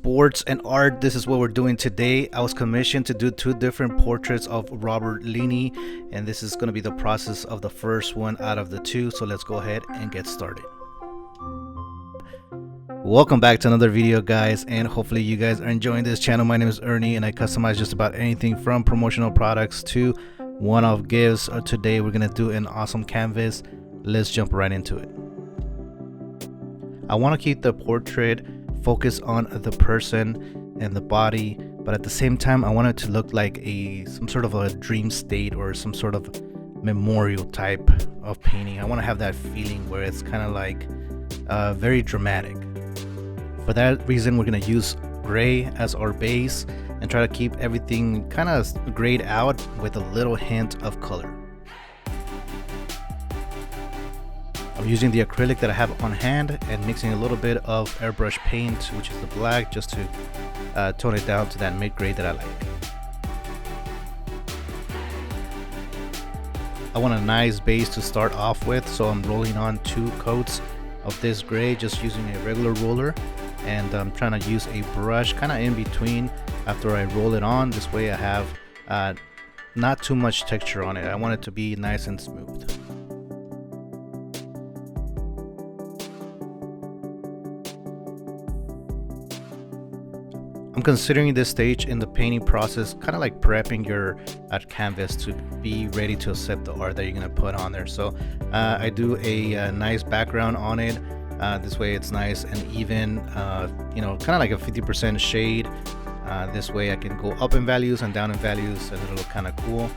sports and art. This is what we're doing today. I was commissioned to do two different portraits of Robert Linney, and this is going to be the process of the first one out of the two. So let's go ahead and get started. Welcome back to another video, guys, and hopefully you guys are enjoying this channel. My name is Ernie and I customize just about anything from promotional products to one-off gifts. Today we're going to do an awesome canvas. Let's jump right into it. I want to keep the portrait focused on the person and the body, but at the same time I want it to look like some sort of a dream state or some sort of memorial type of painting. I want to have that feeling where it's kind of like very dramatic. For that reason, we're going to use gray as our base and try to keep everything kind of grayed out with a little hint of color. I'm using the acrylic that I have on hand and mixing a little bit of airbrush paint, which is the black, just to tone it down to that mid-gray that I like. I want a nice base to start off with, so I'm rolling on 2 coats of this gray, just using a regular roller, and I'm trying to use a brush kind of in between after I roll it on. This way I have not too much texture on it. I want it to be nice and smooth. I'm considering this stage in the painting process kind of like prepping your canvas to be ready to accept the art that you're going to put on there. So I do a nice background on it. This way it's nice and even, you know, kind of like a 50% shade. This way I can go up in values and down in values, and it'll look kind of cool.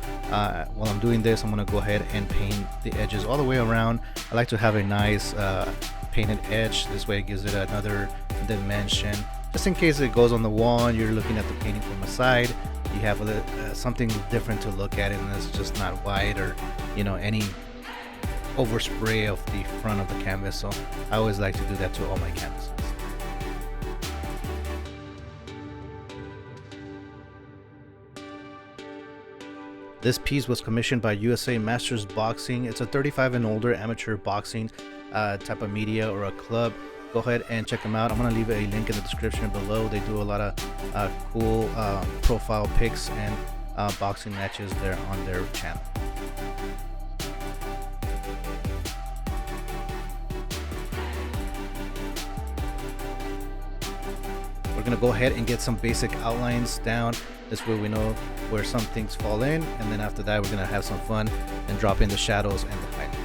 While I'm doing this, I'm going to go ahead and paint the edges all the way around. I like to have a nice painted edge. This way it gives it another dimension. Just in case it goes on the wall and you're looking at the painting from the side, you have something different to look at, and it's just not white or, you know, any overspray of the front of the canvas. So I always like to do that to all my canvases. This piece was commissioned by USA Masters Boxing. It's a 35 and older amateur boxing type of media or a club. Go ahead and check them out. I'm going to leave a link in the description below. They do a lot of cool profile pics and boxing matches there on their channel. We're going to go ahead and get some basic outlines down. This way we know where some things fall in, and then after that we're going to have some fun and drop in the shadows and the highlights.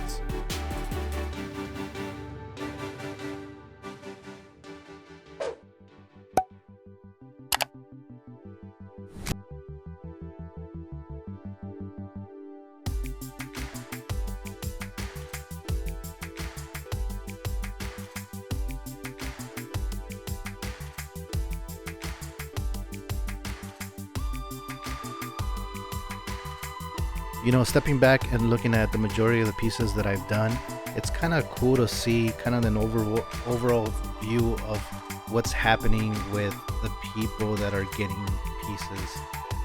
You know, stepping back and looking at the majority of the pieces that I've done, it's kind of cool to see kind of an overall view of what's happening with the people that are getting pieces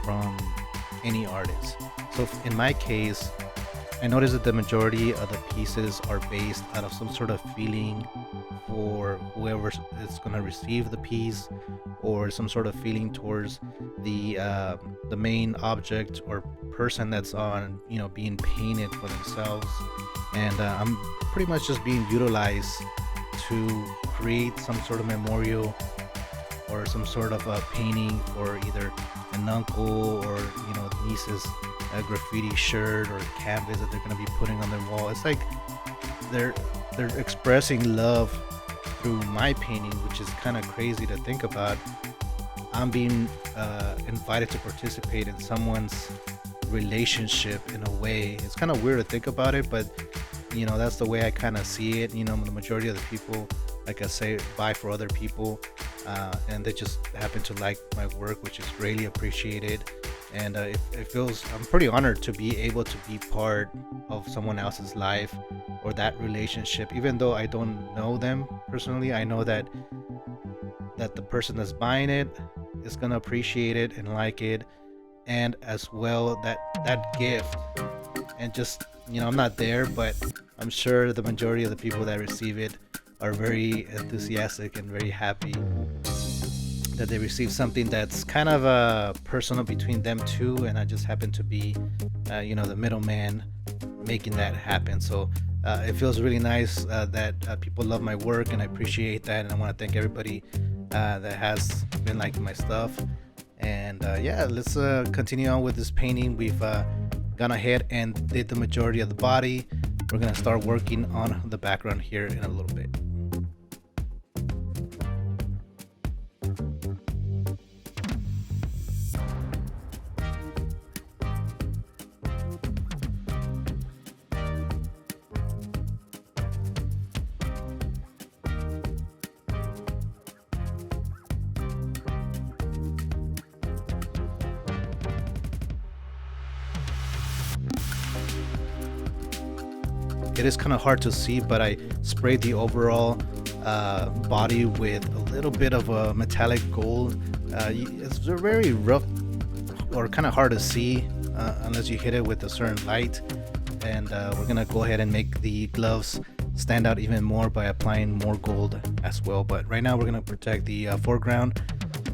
from any artist. So in my case, I noticed that the majority of the pieces are based out of some sort of feeling for whoever is going to receive the piece, or some sort of feeling towards the main object or person that's on, you know, being painted for themselves. And I'm pretty much just being utilized to create some sort of memorial or some sort of a painting for either an uncle or, you know, niece's graffiti shirt or canvas that they're going to be putting on their wall. It's like they're expressing love through my painting, which is kind of crazy to think about. I'm being invited to participate in someone's relationship in a way. It's kind of weird to think about it, but you know, that's the way I kind of see it. You know, the majority of the people, like I say, buy for other people, and they just happen to like my work, which is greatly appreciated. And it feels, I'm pretty honored to be able to be part of someone else's life or that relationship. Even though I don't know them personally, I know that the person that's buying it is gonna appreciate it and like it, and as well that gift. And just, you know, I'm not there, but I'm sure the majority of the people that receive it are very enthusiastic and very happy. that they received something that's kind of personal between them two, and I just happen to be, the middleman making that happen. So it feels really nice that people love my work, and I appreciate that. And I want to thank everybody that has been liking my stuff. And yeah, let's continue on with this painting. We've gone ahead and did the majority of the body. We're gonna start working on the background here in a little bit. It is kind of hard to see, but I sprayed the overall body with a little bit of a metallic gold. It's very rough or kind of hard to see unless you hit it with a certain light. And we're gonna go ahead and make the gloves stand out even more by applying more gold as well. But right now we're gonna protect the foreground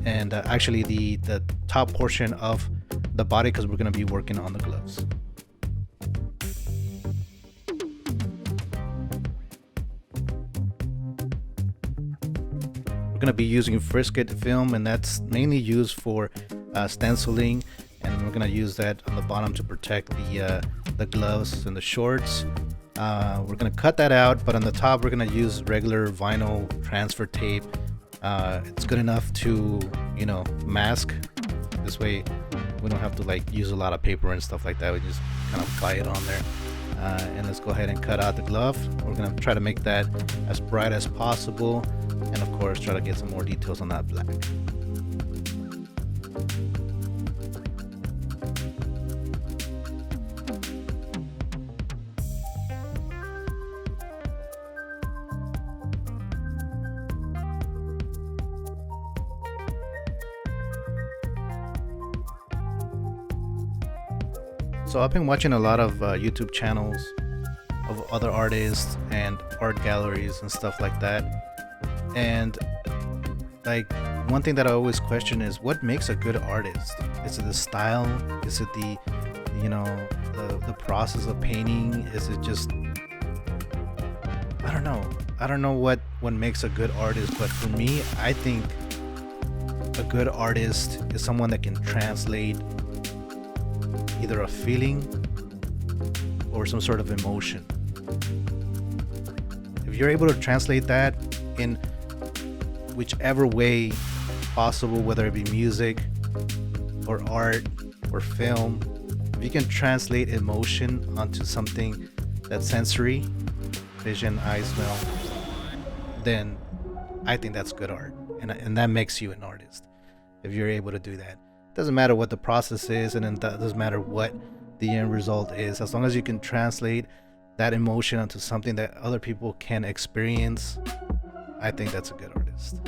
and actually the top portion of the body, because we're gonna be working on the gloves. We're going to be using Frisket film, and that's mainly used for stenciling, and we're going to use that on the bottom to protect the gloves and the shorts. We're going to cut that out, but on the top we're going to use regular vinyl transfer tape. It's good enough to mask. This way we don't have to use a lot of paper and stuff like that. We just kind of apply it on there. And let's go ahead and cut out the glove. We're going to try to make that as bright as possible, and of course try to get some more details on that black. So I've been watching a lot of YouTube channels of other artists and art galleries and stuff like that. And one thing that I always question is, what makes a good artist? Is it the style? Is it the process of painting? Is it just, I don't know what makes a good artist, but for me, I think a good artist is someone that can translate either a feeling or some sort of emotion. If you're able to translate that in whichever way possible, whether it be music or art or film, if you can translate emotion onto something that's sensory, vision, eye, smell, then I think that's good art, and that makes you an artist if you're able to do that. Doesn't matter what the process is, and it doesn't matter what the end result is, as long as you can translate that emotion onto something that other people can experience. I think that's a good artist.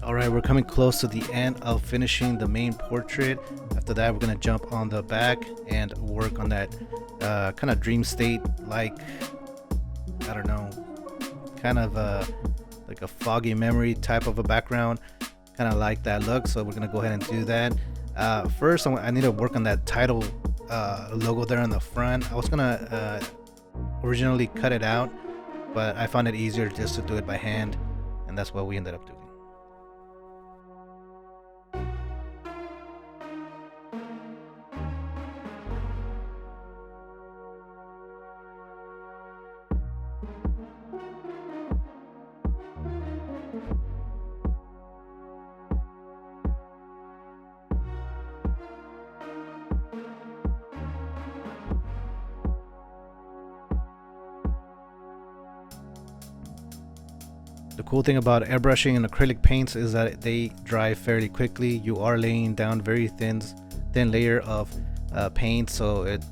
All right, we're coming close to the end of finishing the main portrait. After that, we're gonna jump on the back and work on that kind of dream state, I don't know, kind of like a foggy memory type of a background. Kind of like that look, so we're gonna go ahead and do that. First, I need to work on that title logo there on the front. I was gonna originally cut it out, but I found it easier just to do it by hand, and that's what we ended up doing. The cool thing about airbrushing and acrylic paints is that they dry fairly quickly. You are laying down very thin layer of paint, so it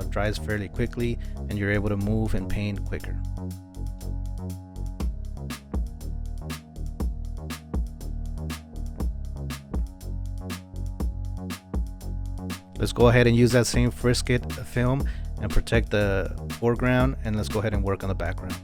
dries fairly quickly and you're able to move and paint quicker. Let's go ahead and use that same frisket film and protect the foreground, and let's go ahead and work on the background.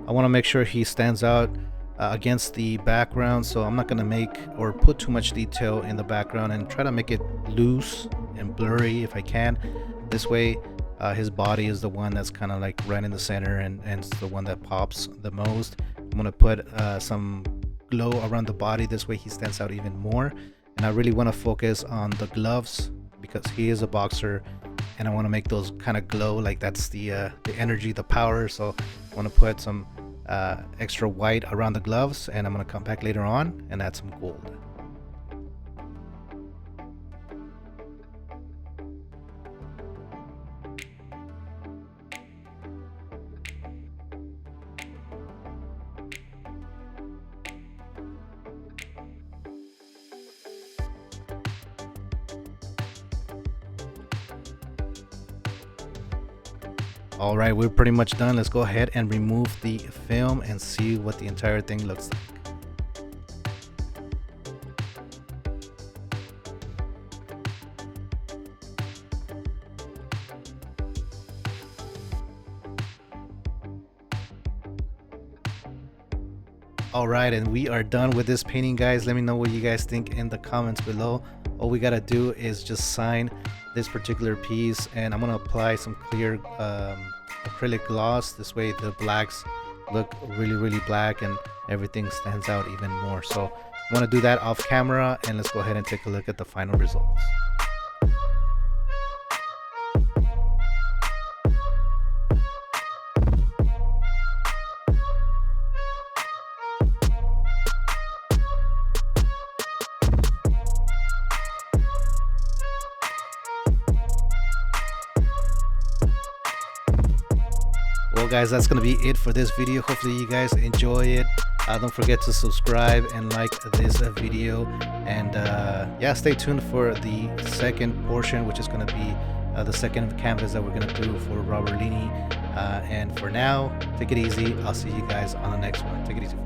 I want to make sure he stands out against the background, so I'm not going to make or put too much detail in the background and try to make it loose and blurry if I can. This way his body is the one that's kind of like right in the center, and it's the one that pops the most. I'm going to put some glow around the body, this way he stands out even more. And I really want to focus on the gloves because he is a boxer, and I want to make those kind of glow, like that's the energy, the power. So I want to put some extra white around the gloves, and I'm going to come back later on and add some gold. All right, we're pretty much done. Let's go ahead and remove the film and see what the entire thing looks like. All right, and we are done with this painting, guys. Let me know what you guys think in the comments below. All we gotta do is just sign this particular piece, and I'm gonna apply some clear acrylic gloss. This way the blacks look really black and everything stands out even more. So I'm gonna do that off camera, and let's go ahead and take a look at the final results. Well guys, that's gonna be it for this video. Hopefully you guys enjoy it. Don't forget to subscribe and like this video, and yeah, stay tuned for the second portion, which is gonna be the second canvas that we're gonna do for Robert Linney. And for now, take it easy. I'll see you guys on the next one. Take it easy.